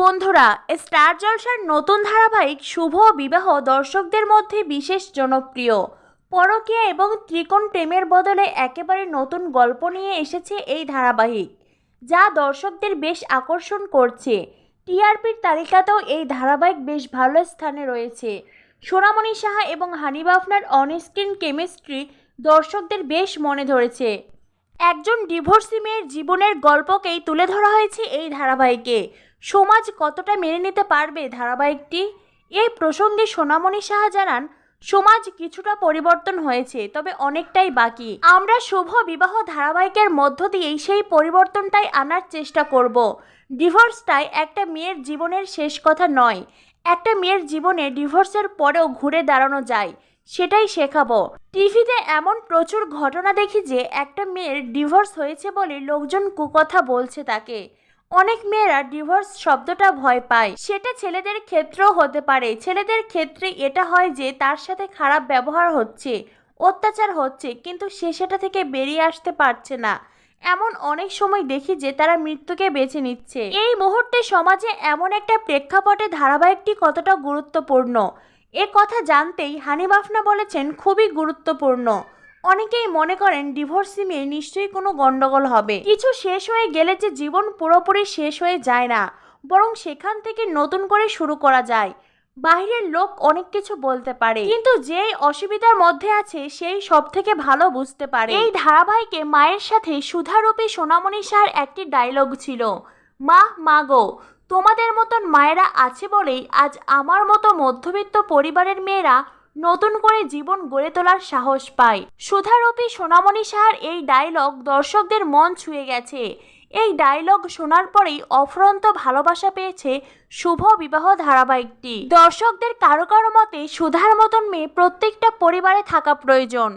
বন্ধুরা, স্টার জলসার নতুন ধারাবাহিক শুভ বিবাহ দর্শকদের মধ্যে বিশেষ জনপ্রিয়। পরকীয়া এবং ত্রিকোণ প্রেমের বদলে একেবারে নতুন গল্প নিয়ে এসেছে এই ধারাবাহিক, যা দর্শকদের বেশ আকর্ষণ করছে। টিআরপির তালিকাতেও এই ধারাবাহিক বেশ ভালো স্থানে রয়েছে। সোনামণি সাহা এবং হানিফ আফনার অনস্ক্রিন কেমিস্ট্রি দর্শকদের বেশ মনে ধরেছে। একজন ডিভোর্সি মেয়ের জীবনের গল্পকেই তুলে ধরা হয়েছে এই ধারাবাহিকে। সমাজ কতটা মেনে নিতে পারবে ধারাবাহিকটি? এই প্রসঙ্গে সোনামণি সাহা জানান, সমাজ কিছুটা পরিবর্তন হয়েছে, তবে অনেকটাই বাকি। আমরা শুভ বিবাহ ধারাবাহিকের মধ্য দিয়েই সেই পরিবর্তনটাই আনার চেষ্টা করব। ডিভোর্সটাই একটা মেয়ের জীবনের শেষ কথা নয়। একটা মেয়ের জীবনে ডিভোর্সের পরেও ঘুরে দাঁড়ানো যায়, সেটাই শেখাবো। টিভিতে এমন প্রচুর ঘটনা দেখি যে একটা মেয়ের ডিভোর্স হয়েছে বলে লোকজন কুকথা বলছে তাকে। অনেক মেয়েরা ডিভোর্স শব্দটা ভয় পায়। সেটা ছেলেদের ক্ষেত্রেও হতে পারে। ছেলেদের ক্ষেত্রে এটা হয় যে তার সাথে খারাপ ব্যবহার হচ্ছে, অত্যাচার হচ্ছে, কিন্তু সে সেটা থেকে বেরিয়ে আসতে পারছে না। এমন অনেক সময় দেখি যে তারা মৃত্যুকে বেছে নিচ্ছে। এই মুহূর্তে সমাজে এমন একটা প্রেক্ষাপটে ধারাবাহিকটি কতটা গুরুত্বপূর্ণ এ কথা জানতেই হানিফ আফনা বলেছেন, খুবই গুরুত্বপূর্ণ। অনেকেই মনে করেন ডিভোর্সি মেয়ে নিশ্চয়ই কোনো গন্ডগোল হবে। কিছু শেষ হয়ে গেলে যে জীবন পুরোপুরি শেষ হয়ে যায় না, বরং সেখান থেকে নতুন করে শুরু করা যায়। বাইরের লোক অনেক কিছু বলতে পারে, কিন্তু যেই অসুবিধার মধ্যে আছে সেই সব থেকে ভালো বুঝতে পারে। এই ধারাবাহিকে মায়ের সাথে সুধারূপী সোনামণি সাহার একটি ডায়লগ ছিল, মা মাগো, তোমাদের মতন মায়েরা আছে বলেই আজ আমার মতো মধ্যবিত্ত পরিবারের মেয়েরা নতুন করে জীবন গড়ে তোলার সাহস পায়। সুধারূপী সোনামণি সাহার এই ডায়লগ দর্শকদের মন ছুঁয়ে গেছে। এই ডায়লগ শোনার পরেই অফুরন্ত ভালোবাসা পেয়েছে শুভ বিবাহ ধারাবাহিকটি। দর্শকদের কারো কারো মতে সুধার মতন মেয়ে প্রত্যেকটা পরিবারে থাকা প্রয়োজন।